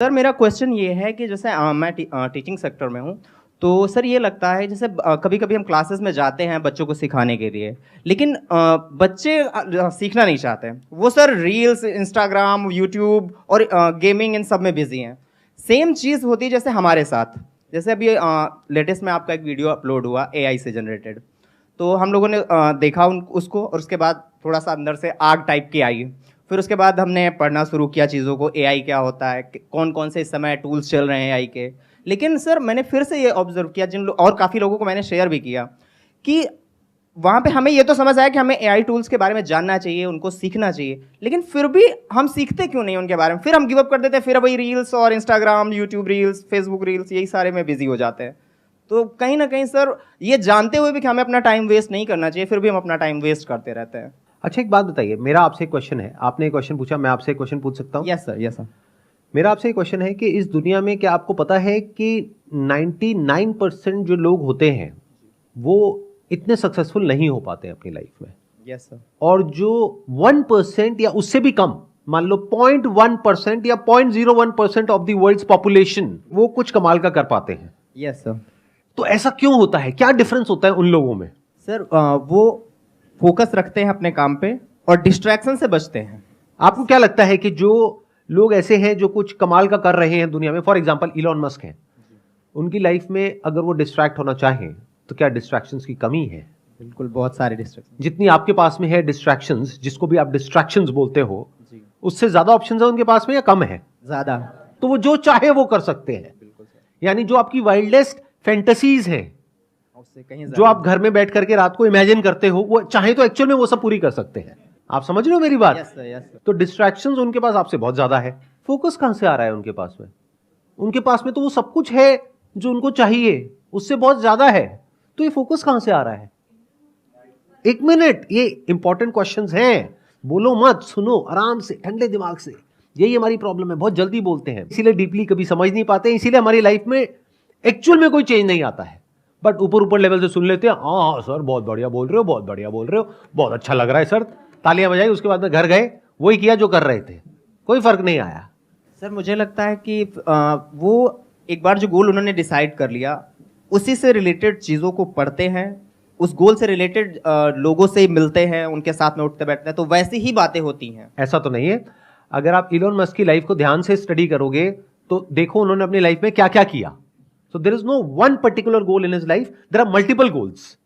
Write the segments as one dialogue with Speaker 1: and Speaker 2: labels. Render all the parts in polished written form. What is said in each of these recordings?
Speaker 1: Sir मेरा question ये है कि जैसे मैं टीचिंग सेक्टर में हूँ। तो सर ये लगता है जैसे कभी कभी हम क्लासेस में जाते हैं बच्चों को सिखाने के लिए, लेकिन बच्चे सीखना नहीं चाहते। वो सर रील्स, इंस्टाग्राम, यूट्यूब और गेमिंग इन सब में बिजी हैं। सेम चीज़ होती है जैसे हमारे साथ। जैसे अभी लेटेस्ट में आपका एक वीडियो अपलोड हुआ एआई से जनरेटेड। तो हम लोगों ने देखा उसको, और उसके बाद थोड़ा सा अंदर से आग टाइप की आई। फिर उसके बाद हमने पढ़ना शुरू किया चीज़ों को, एआई क्या होता है, कौन कौन से इस समय टूल्स चल रहे हैं एआई के। लेकिन सर मैंने फिर से ये ऑब्जर्व किया, और काफ़ी लोगों को मैंने शेयर भी किया, कि वहाँ पे हमें ये तो समझ आया कि हमें एआई टूल्स के बारे में जानना चाहिए, उनको सीखना चाहिए, लेकिन फिर भी हम सीखते क्यों नहीं उनके बारे में। फिर हम गिव अप कर देते हैं, फिर वही रील्स और Instagram, YouTube reels, Facebook reels, यही सारे में बिजी हो जाते हैं। तो कहीं ना कहीं सर ये जानते हुए भी कि हमें अपना टाइम वेस्ट नहीं करना चाहिए, फिर भी हम अपना टाइम वेस्ट करते रहते हैं।
Speaker 2: अच्छा, एक बात बताइए, मेरा आपसे एक क्वेश्चन है। आपने एक क्वेश्चन पूछा, मैं आपसे एक क्वेश्चन पूछ सकता हूँ?
Speaker 1: Yes sir, yes sir.
Speaker 2: मेरा आपसे एक क्वेश्चन है कि इस दुनिया में क्या आपको पता है कि 99% जो लोग होते हैं वो इतने सक्सेसफुल नहीं हो पाते अपनी लाइफ में।
Speaker 1: Yes sir.
Speaker 2: और जो 1% या उससे भी कम, मान लो 0.1% या 0.01% ऑफ द वर्ल्ड्स पॉपुलेशन, वो कुछ कमाल का कर पाते हैं।
Speaker 1: Yes sir.
Speaker 2: तो ऐसा क्यों होता है? क्या डिफरेंस होता है उन लोगों में?
Speaker 1: सर वो फोकस रखते हैं अपने काम पे और डिस्ट्रैक्शन से बचते हैं।
Speaker 2: आपको क्या लगता है कि जो लोग ऐसे हैं जो कुछ कमाल का कर रहे हैं दुनिया में, फॉर एग्जांपल इलॉन मस्क हैं, उनकी लाइफ में अगर वो डिस्ट्रैक्ट होना चाहें तो क्या डिस्ट्रैक्शंस की कमी है?
Speaker 1: बिल्कुल, बहुत सारे डिस्ट्रैक्शन।
Speaker 2: जितनी आपके पास में है डिस्ट्रैक्शंस, जिसको भी आप डिस्ट्रैक्शंस बोलते हो,
Speaker 1: जी।
Speaker 2: उससे ज्यादा ऑप्शंस है उनके पास में या कम है?
Speaker 1: ज्यादा।
Speaker 2: तो वो जो चाहे वो कर सकते हैं।
Speaker 1: बिल्कुल सर।
Speaker 2: यानी जो आपकी वाइल्डेस्ट फैंटेसीज हैं,
Speaker 1: उससे कहीं
Speaker 2: जो आप घर में बैठ करके रात को इमेजिन करते हो, वो चाहे तो एक्चुअल में वो सब पूरी कर सकते हैं। आप समझ रहे हो मेरी बात?
Speaker 1: Yes sir, yes sir.
Speaker 2: तो डिस्ट्रैक्शंस उनके पास आपसे बहुत ज्यादा है। फोकस कहां से आ रहा है उनके पास में? उनके पास में तो वो सब कुछ है जो उनको चाहिए, उससे बहुत ज्यादा है। तो ये फोकस कहां से आ रहा है? एक मिनट, ये इंपॉर्टेंट क्वेश्चंस हैं, बोलो मत, सुनो आराम से, ठंडे दिमाग से। यही हमारी प्रॉब्लम है, बहुत जल्दी बोलते हैं, इसीलिए डीपली कभी समझ नहीं पाते, इसीलिए हमारी लाइफ में एक्चुअल में कोई चेंज नहीं आता है। बट ऊपर ऊपर लेवल से सुन लेते हैं, हाँ सर बहुत बढ़िया बोल रहे हो, बहुत बढ़िया बोल रहे हो, बहुत अच्छा लग रहा है सर, तालियां बजाई। उसके बाद में घर गए, वही किया जो कर रहे थे, कोई फर्क नहीं आया।
Speaker 1: सर मुझे लगता है कि वो एक बार जो गोल उन्होंने डिसाइड कर लिया, उसी से रिलेटेड चीज़ों को पढ़ते हैं, उस गोल से रिलेटेड लोगों से मिलते हैं, उनके साथ में उठते बैठते हैं, तो वैसी ही बातें होती हैं।
Speaker 2: ऐसा तो नहीं है। अगर आप इलोन मस्क की लाइफ को ध्यान से स्टडी करोगे तो देखो उन्होंने अपनी लाइफ में क्या क्या किया। So there is no one particular goal in his life, there are multiple goals.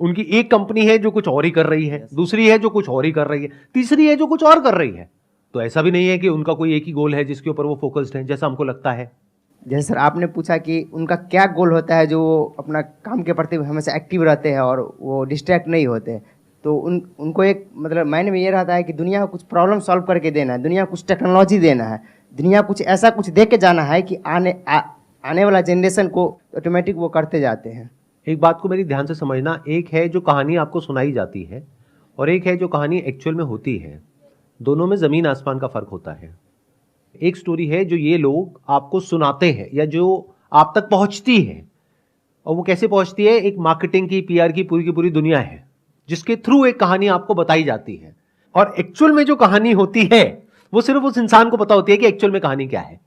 Speaker 2: उनकी एक कंपनी है जो कुछ और ही कर रही है, दूसरी है जो कुछ और ही कर रही है, तीसरी है जो कुछ और कर रही है। तो ऐसा भी नहीं है कि उनका कोई एक ही गोल है जिसके ऊपर वो फोकस्ड है, जैसा हमको लगता है।
Speaker 1: जैसे सर आपने पूछा कि उनका क्या गोल होता है, जो अपना काम के प्रति हमेशा एक्टिव रहते हैं और वो डिस्ट्रैक्ट नहीं होते। तो उनको एक मतलब माइंड में ये रहता है कि दुनिया को कुछ प्रॉब्लम सॉल्व करके देना है, दुनिया को कुछ टेक्नोलॉजी देना है, दुनिया कुछ ऐसा कुछ दे के जाना है कि आने वाला जनरेशन को ऑटोमेटिक वो करते जाते हैं।
Speaker 2: एक बात को मेरी ध्यान से समझना, एक है जो कहानी आपको सुनाई जाती है और एक है जो कहानी एक्चुअल में होती है। दोनों में जमीन आसमान का फर्क होता है। एक स्टोरी है जो ये लोग आपको सुनाते हैं या जो आप तक पहुंचती है, और वो कैसे पहुंचती है? एक मार्केटिंग की, पीआर की पूरी दुनिया है जिसके थ्रू एक कहानी आपको बताई जाती है। और एक्चुअल में जो कहानी होती है वो सिर्फ उस इंसान को पता होती है कि एक्चुअल में कहानी क्या है।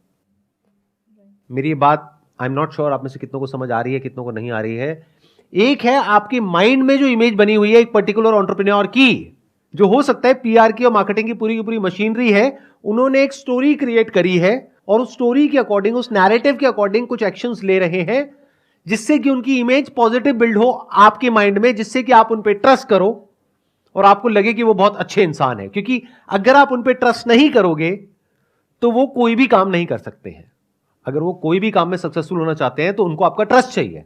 Speaker 2: मेरी बात आई एम नॉट श्योर आप में से कितनों को समझ आ रही है, कितनों को नहीं आ रही है। एक है आपकी माइंड में जो इमेज बनी हुई है एक पर्टिकुलर एंटरप्रेन्योर की, जो हो सकता है पीआर की और मार्केटिंग की पूरी मशीनरी है, उन्होंने एक स्टोरी क्रिएट करी है और उस स्टोरी के अकॉर्डिंग, उस नैरेटिव के अकॉर्डिंग कुछ एक्शंस ले रहे हैं जिससे कि उनकी इमेज पॉजिटिव बिल्ड हो आपके माइंड में, जिससे कि आप उन पे ट्रस्ट करो और आपको लगे कि वो बहुत अच्छे इंसान है। क्योंकि अगर आप उन पे ट्रस्ट नहीं करोगे तो वो कोई भी काम नहीं कर सकते हैं। अगर वो कोई भी काम में सक्सेसफुल होना चाहते हैं तो उनको आपका ट्रस्ट चाहिए।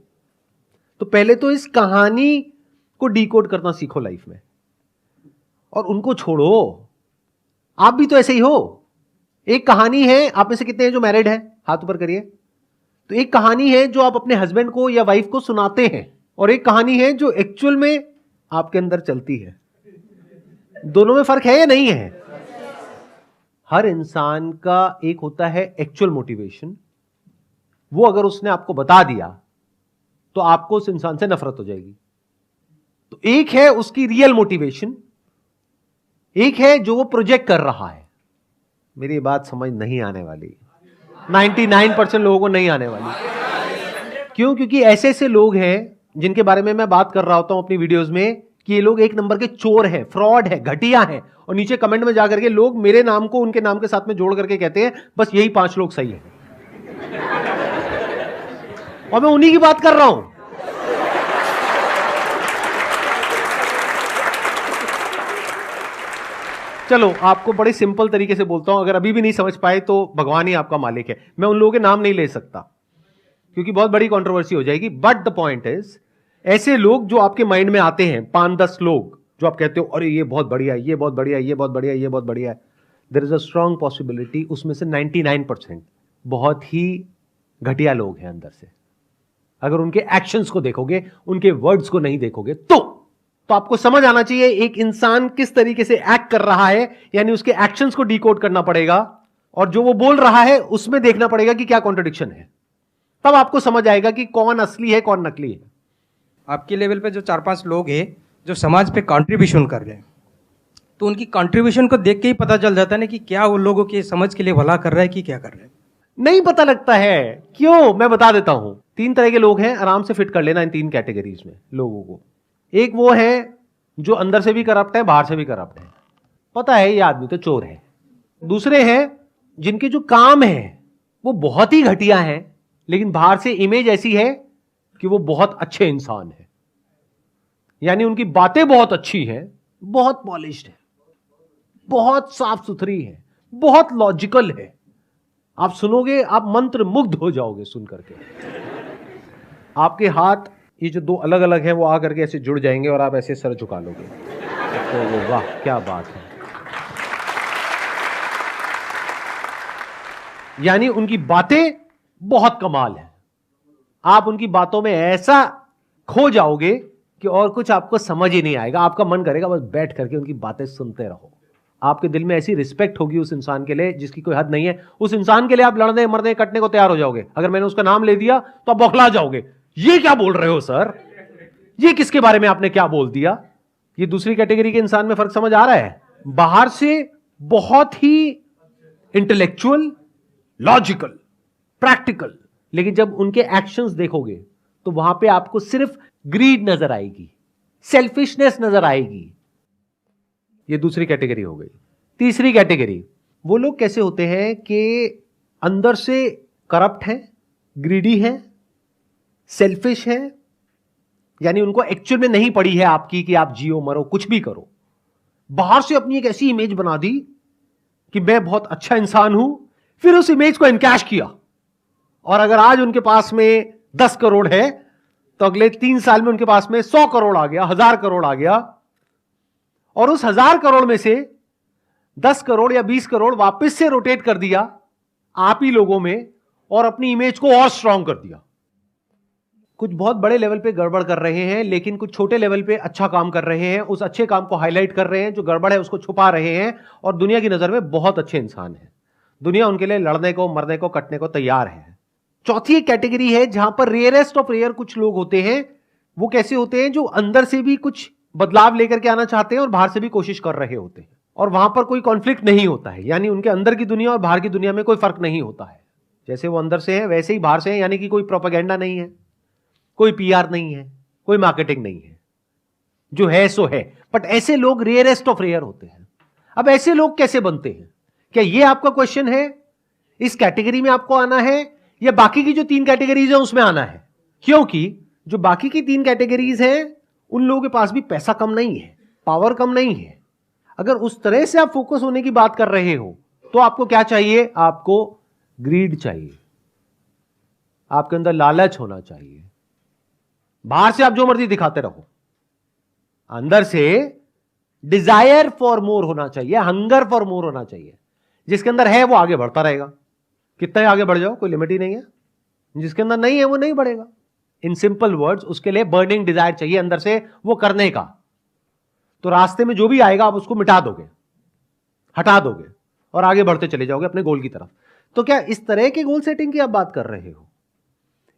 Speaker 2: तो पहले तो इस कहानी को डिकोड करना सीखो लाइफ में, और उनको छोड़ो। आप भी तो ऐसे ही हो। एक कहानी है, आप में से कितने हैं जो मैरिड है? हाथ ऊपर करिए। तो एक कहानी है जो आप अपने हस्बैंड को या वाइफ को सुनाते हैं, और एक कहानी है जो एक्चुअल में आपके अंदर चलती है। दोनों में फर्क है या नहीं है? हर इंसान का एक होता है एक्चुअल मोटिवेशन, वो अगर उसने आपको बता दिया तो आपको उस इंसान से नफरत हो जाएगी। तो एक है उसकी रियल मोटिवेशन, एक है जो वो प्रोजेक्ट कर रहा है। मेरी बात समझ नहीं आने वाली। 99% लोगों को नहीं आने वाली। क्यों? क्योंकि ऐसे ऐसे लोग हैं जिनके बारे में मैं बात कर रहा होता हूं अपनी वीडियोस में कि ये लोग एक नंबर के चोर हैं, फ्रॉड है, घटिया हैं, और नीचे कमेंट में जाकर के लोग मेरे नाम को उनके नाम के साथ में जोड़ करके कहते हैं बस यही 5 लोग सही है, और मैं उन्हीं की बात कर रहा हूं। चलो आपको बड़े सिंपल तरीके से बोलता हूं, अगर अभी भी नहीं समझ पाए तो भगवान ही आपका मालिक है। मैं उन लोगों के नाम नहीं ले सकता क्योंकि बहुत बड़ी कंट्रोवर्सी हो जाएगी, बट द पॉइंट इज ऐसे लोग जो आपके माइंड में आते हैं 5-10 लोग जो आप कहते हो अरे ये बहुत बढ़िया है, ये बहुत बढ़िया है, ये बहुत बढ़िया है, ये बहुत बढ़िया है, there is a strong possibility उसमें से 99% बहुत ही घटिया लोग हैं अंदर से। अगर उनके एक्शंस को देखोगे, उनके वर्ड्स को नहीं देखोगे तो आपको समझ आना चाहिए एक इंसान किस तरीके से एक्ट कर रहा है, यानी उसके एक्शंस को डिकोड करना पड़ेगा और जो वो बोल रहा है उसमें देखना पड़ेगा कि क्या कॉन्ट्रडिक्शन है, तब आपको समझ आएगा कि कौन असली है कौन नकली है।
Speaker 3: आपके लेवल पे जो 4-5 लोग हैं जो समाज पे कंट्रीब्यूशन कर रहे हैं, तो उनकी कंट्रीब्यूशन को देख के ही पता चल जाता है ना कि क्या वो लोगों के समझ के लिए भला कर रहा है कि क्या कर रहे हैं।
Speaker 2: नहीं पता लगता है। क्यों? मैं बता देता हूं। 3 तरह के लोग हैं, आराम से फिट कर लेना इन 3 कैटेगरीज में लोगों को। एक वो है जो अंदर से भी करप्ट है, बाहर से भी करप्ट है, पता है ये आदमी तो चोर है। दूसरे हैं जिनके जो काम है वो बहुत ही घटिया है, लेकिन बाहर से इमेज ऐसी है कि वो बहुत अच्छे इंसान है, यानी उनकी बातें बहुत अच्छी हैं, बहुत पॉलिश्ड है, बहुत साफ सुथरी है, बहुत लॉजिकल है। आप सुनोगे आप मंत्र मुग्ध हो जाओगे सुन करके। आपके हाथ ये जो 2 अलग अलग हैं वो आकर के ऐसे जुड़ जाएंगे और आप ऐसे सर झुका लोगे, तो वो वाह क्या बात है। यानी उनकी बातें बहुत कमाल है, आप उनकी बातों में ऐसा खो जाओगे कि और कुछ आपको समझ ही नहीं आएगा, आपका मन करेगा बस बैठ करके उनकी बातें सुनते रहो। आपके दिल में ऐसी रिस्पेक्ट होगी उस इंसान के लिए जिसकी कोई हद नहीं है। उस इंसान के लिए आप लड़ने मरने कटने को तैयार हो जाओगे। अगर मैंने उसका नाम ले दिया तो आप बौखला जाओगे, ये क्या बोल रहे हो सर, ये किसके बारे में आपने क्या बोल दिया। ये दूसरी कैटेगरी के इंसान में फर्क समझ आ रहा है। बाहर से बहुत ही इंटेलेक्चुअल, लॉजिकल, प्रैक्टिकल, लेकिन जब उनके एक्शंस देखोगे तो वहां पे आपको सिर्फ ग्रीड नजर आएगी, सेल्फिशनेस नजर आएगी। ये दूसरी कैटेगरी हो गई। तीसरी कैटेगरी वो लोग कैसे होते हैं कि अंदर से करप्ट हैं, ग्रीडी हैं, सेल्फिश हैं, यानी उनको एक्चुअल में नहीं पड़ी है आपकी कि आप जियो मरो कुछ भी करो। बाहर से अपनी एक ऐसी इमेज बना दी कि मैं बहुत अच्छा इंसान हूं, फिर उस इमेज को एनकैश किया, और अगर आज उनके पास में 10 करोड़ है तो अगले 3 साल में उनके पास में 100 करोड़ आ गया, 1000 करोड़ आ गया, और उस 1000 करोड़ में से 10 करोड़ या 20 करोड़ वापस से रोटेट कर दिया आप ही लोगों में और अपनी इमेज को और स्ट्रांग कर दिया। कुछ बहुत बड़े लेवल पे गड़बड़ कर रहे हैं, लेकिन कुछ छोटे लेवल पे अच्छा काम कर रहे हैं, उस अच्छे काम को हाईलाइट कर रहे हैं, जो गड़बड़ है उसको छुपा रहे हैं, और दुनिया की नजर में बहुत अच्छे इंसान हैं। दुनिया उनके लिए लड़ने को, मरने को, कटने को तैयार है। चौथी एक कैटेगरी है जहां पर रेयरेस्ट ऑफ रेयर कुछ लोग होते हैं। वो कैसे होते हैं? जो अंदर से भी कुछ बदलाव लेकर के आना चाहते हैं और बाहर से भी कोशिश कर रहे होते हैं, और वहां पर कोई कॉन्फ्लिक्ट नहीं होता है, यानी उनके अंदर की दुनिया और बाहर की दुनिया में कोई फर्क नहीं होता है। जैसे वो अंदर से है वैसे ही बाहर से है, यानी कि कोई प्रोपेगेंडा नहीं है, कोई पीआर नहीं है, कोई मार्केटिंग नहीं है, जो है सो है। बट ऐसे लोग रेयरेस्ट ऑफ रेयर होते हैं। अब ऐसे लोग कैसे बनते हैं? क्या ये आपका क्वेश्चन है? इस कैटेगरी में आपको आना है या बाकी की जो 3 कैटेगरीज है उसमें आना है? क्योंकि जो बाकी की 3 कैटेगरीज हैं उन लोगों के पास भी पैसा कम नहीं है, पावर कम नहीं है। अगर उस तरह से आप फोकस होने की बात कर रहे हो तो आपको क्या चाहिए? आपको ग्रीड चाहिए, आपके अंदर लालच होना चाहिए। बाहर से आप जो मर्जी दिखाते रहो, अंदर से डिजायर फॉर मोर होना चाहिए, हंगर फॉर मोर होना चाहिए। जिसके अंदर है वो आगे बढ़ता रहेगा, कितना ही आगे बढ़ जाओ कोई लिमिट ही नहीं है। जिसके अंदर नहीं है वो नहीं बढ़ेगा। इन सिंपल वर्ड्स, उसके लिए बर्निंग डिजायर चाहिए अंदर से वो करने का। तो रास्ते में जो भी आएगा आप उसको मिटा दोगे, हटा दोगे और आगे बढ़ते चले जाओगे अपने गोल की तरफ। तो क्या इस तरह के गोल सेटिंग की आप बात कर रहे हो?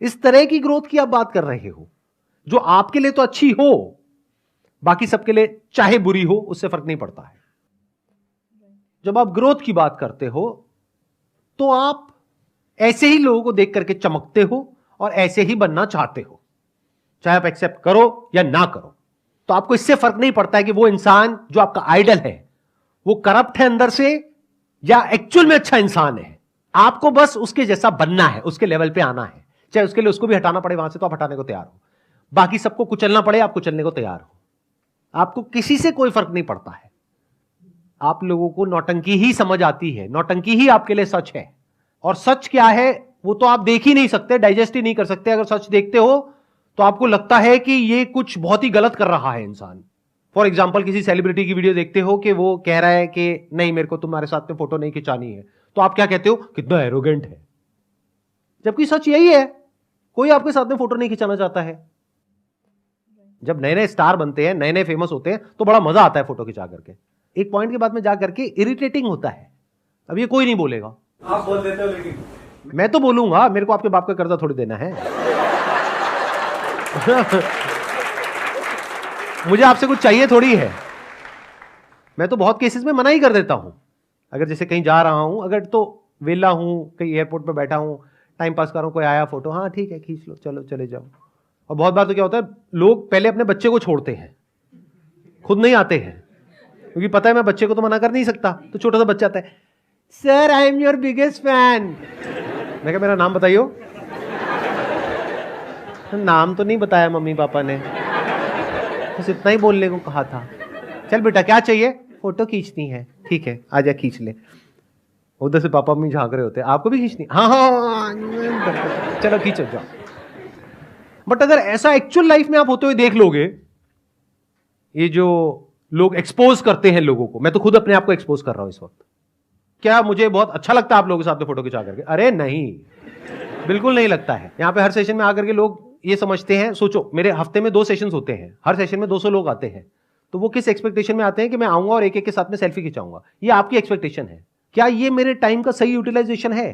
Speaker 2: इस तरह की ग्रोथ की आप बात कर रहे हो जो आपके लिए तो अच्छी हो, बाकी सबके लिए चाहे बुरी हो उससे फर्क नहीं पड़ता है। जब आप ग्रोथ की बात करते हो तो आप ऐसे ही लोगों को देख करके चमकते हो और ऐसे ही बनना चाहते हो, चाहे आप एक्सेप्ट करो या ना करो। तो आपको इससे फर्क नहीं पड़ता है कि वो इंसान जो आपका आइडल है वो करप्ट है अंदर से या एक्चुअल में अच्छा इंसान है। आपको बस उसके जैसा बनना है, उसके लेवल पे आना है, चाहे उसके लिए उसको भी हटाना पड़े वहां से तो आप हटाने को तैयार हो, बाकी सबको कुचलना पड़े आप कुचलने को तैयार हो। आपको किसी से कोई फर्क नहीं पड़ता है। आप लोगों को नौटंकी ही समझ आती है, नौटंकी ही आपके लिए सच है। और सच क्या है वो तो आप देख ही नहीं सकते, डाइजेस्ट ही नहीं कर सकते। अगर सच देखते हो तो आपको लगता है कि ये कुछ बहुत ही गलत कर रहा है इंसान। फॉर एग्जाम्पल किसी सेलिब्रिटी की वीडियो देखते हो कि वो कह रहा है कि नहीं मेरे को तुम्हारे साथ में फोटो नहीं खिंचानी है, तो आप क्या कहते हो, कितना एरोगेंट है। जबकि सच यही है, कोई आपके साथ में फोटो नहीं खिंचाना चाहता है। जब नए नए स्टार बनते हैं, नए नए फेमस होते हैं तो बड़ा मजा आता है फोटो खिंचा करके। एक पॉइंट के बाद में जा करके इरिटेटिंग होता है। अब ये कोई नहीं बोलेगा,
Speaker 4: आप बोल देते हो, लेकिन
Speaker 2: मैं तो बोलूंगा, मेरे को आपके बाप का कर्जा थोड़ी देना है। मुझे आपसे कुछ चाहिए थोड़ी है। मैं तो बहुत केसेस में मना ही कर देता हूं। अगर जैसे कहीं जा रहा हूं, अगर तो वेला हूं, कहीं एयरपोर्ट पे बैठा हूं, टाइम पास कर रहा हूं, कोई आया फोटो, हाँ ठीक है खींच लो, चलो चले जाओ। और बहुत बार तो क्या होता है, लोग पहले अपने बच्चे को छोड़ते हैं, खुद नहीं आते हैं, क्योंकि पता है मैं बच्चे को तो मना कर नहीं सकता। तो छोटा सा बच्चा आता है, sir I am your biggest fan. मैं कहा मेरा नाम बताइयो। नाम तो नहीं बताया मम्मी पापा ने, बस इतना ही बोलने को कहा था। चल बेटा क्या चाहिए, फोटो खींचनी है, ठीक है आजा खींच ले। उधर से पापा मम्मी झांक रहे होते हैं, आपको भी खींचनी, हाँ हाँ चलो खींचो जाओ। बट अगर ऐसा एक्चुअल लाइफ में आप होते हुए देख लोगे, ये जो लोग एक्सपोज करते हैं लोगों को, मैं तो खुद अपने आप को एक्सपोज कर रहा हूं इस वक्त। क्या मुझे बहुत अच्छा लगता है आप लोगों के साथ में फोटो खिंचा करके? अरे नहीं, बिल्कुल नहीं लगता है। यहां पे हर सेशन में आकर के लोग ये समझते हैं, सोचो मेरे हफ्ते में 2 सेशंस होते हैं, हर सेशन में 200 लोग आते हैं, तो वो किस एक्सपेक्टेशन में आते हैं कि मैं आऊंगा और एक एक के साथ में सेल्फी खिंचाऊंगा। ये आपकी एक्सपेक्टेशन है। क्या ये मेरे टाइम का सही यूटिलाइजेशन है?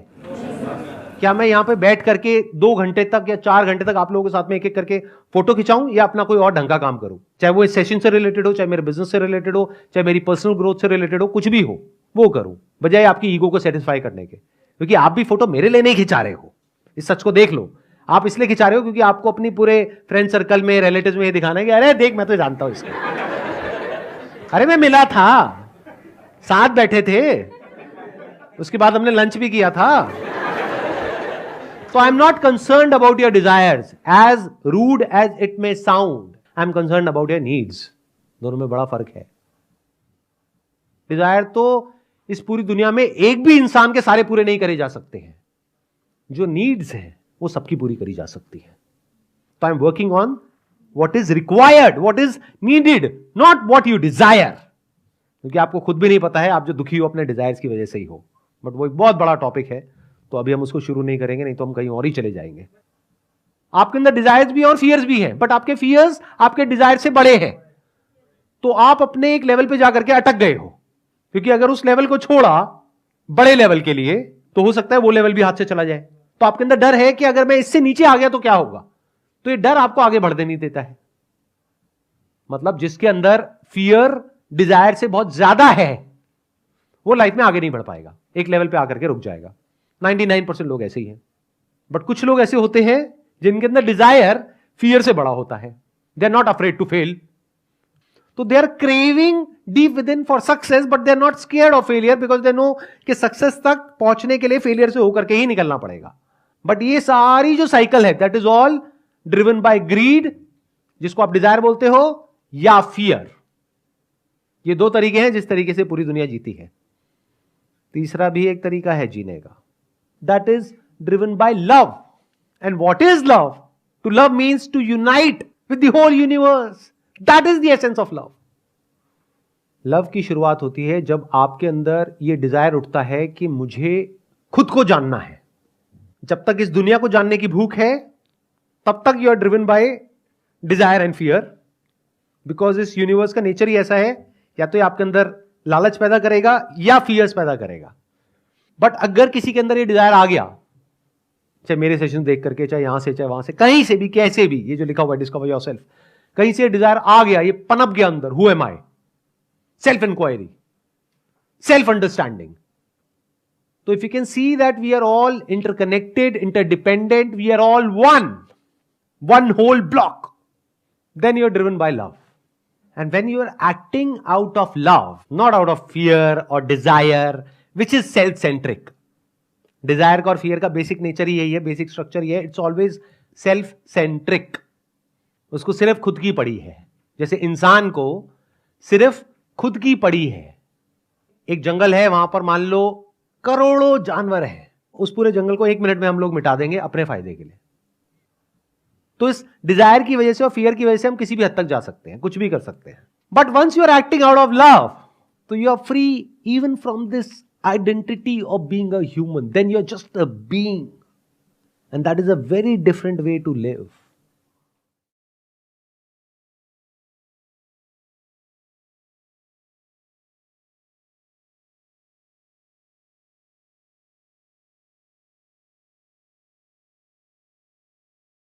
Speaker 2: क्या मैं यहां पे बैठ करके 2 घंटे तक या 4 घंटे तक आप लोगों के साथ में एक एक करके फोटो खिंचाऊं, या अपना कोई और ढंग का काम करूं? चाहे वो इस सेशन से रिलेटेड हो, चाहे मेरे बिजनेस से रिलेटेड हो, चाहे मेरी पर्सनल ग्रोथ से रिलेटेड हो, कुछ भी हो वो करूं, बजाय आपकी ईगो को सेटिस्फाई करने के। क्योंकि आप भी फोटो मेरे लिए नहीं खिंचा रहे हो, इस सच को देख लो। आप इसलिए खिंचा रहे हो क्योंकि आपको अपनी पूरे फ्रेंड सर्कल में, रिलेटिव्स में ये दिखाना है कि अरे देख मैं तो जानता हूं इसको, अरे मैं मिला था, साथ बैठे थे, उसके बाद हमने लंच भी किया था। So I am not concerned about your desires, as rude as it may sound. I am concerned about your needs. दोनों में बड़ा फर्क है। डिजायर तो इस पूरी दुनिया में एक भी इंसान के सारे पूरे नहीं करे जा सकते हैं। जो नीड्स हैं वो सबकी पूरी करी जा सकती है। तो I am working on what is required, what is needed, not what you desire. क्योंकि आपको खुद भी नहीं पता है आप जो दुखी हो अपने डिजायर्स की वजह से ही हो। बट वो एक बहुत बड़ा टॉपिक है, तो अभी हम उसको शुरू नहीं करेंगे, नहीं तो हम कहीं और ही चले जाएंगे। आपके अंदर डिजायर्स भी और फियर्स भी हैं, बट आपके फियर्स आपके डिजायर से बड़े हैं। तो आप अपने एक लेवल पे जाकर के अटक गए हो, क्योंकि अगर उस लेवल को छोड़ा बड़े लेवल के लिए, तो हो सकता है वो लेवल भी हाथ से चला जाए। तो आपके अंदर डर है कि अगर मैं इससे नीचे आ गया तो क्या होगा। तो ये डर आपको आगे बढ़ने नहीं देता है। मतलब जिसके अंदर फियर डिजायर से बहुत ज्यादा है वो लाइफ में आगे नहीं बढ़ पाएगा, एक लेवल पे आकर के रुक जाएगा। 99% लोग ऐसे ही हैं। बट कुछ लोग ऐसे होते हैं जिनके अंदर डिजायर फियर से बड़ा होता है। They are not afraid to fail, तो they are craving deep within for success, but they are not scared of failure, because they know कि सक्सेस तक पहुंचने के लिए फेलियर से होकर के ही निकलना पड़ेगा। बट ये सारी जो साइकिल है, that is all driven by greed, जिसको आप डिजायर बोलते हो, या फियर। ये 2 तरीके हैं जिस तरीके से पूरी दुनिया जीती है। तीसरा भी एक तरीका है जीने का, that is driven by love. And what is love? To love means to unite with the whole universe. That is the essence of love. Love की शुरुआत होती है जब आपके अंदर यह डिजायर उठता है कि मुझे खुद को जानना है। जब तक इस दुनिया को जानने की भूख है, तब तक you are driven by desire and fear, because इस यूनिवर्स का नेचर ही ऐसा है, या तो ये आपके अंदर लालच पैदा करेगा या फियर्स पैदा करेगा। बट अगर किसी के अंदर ये डिजायर आ गया, चाहे मेरे सेशन देख करके, चाहे यहां से, चाहे वहां से, कहीं से भी, कैसे भी, ये जो लिखा हुआ है डिस्कवर योरसेल्फ, कहीं से डिजायर आ गया, ये पनप गया अंदर, who am I, self inquiry, self understanding, तो if you can see that we are all interconnected, interdependent, we are all one whole block, then you're driven by love. And when you are acting out of love, not out of fear or desire, which is self-centric. Desire का और fear का basic nature ही यही है, basic structure ये है, it's always self-centric. उसको सिर्फ खुद की पड़ी है, जैसे इंसान को सिर्फ खुद की पड़ी है. एक जंगल है, वहां पर मान लो करोड़ों जानवर हैं, उस पूरे जंगल को 1 मिनट में हम लोग मिटा देंगे अपने फायदे के लिए. तो इस डिजायर की वजह से और फियर की वजह से हम किसी भी हद तक जा सकते हैं, कुछ भी कर सकते हैं. But once you are acting out of love, तो you are free even from this identity of being a human. Then you are just a being, and that is a very different way to live.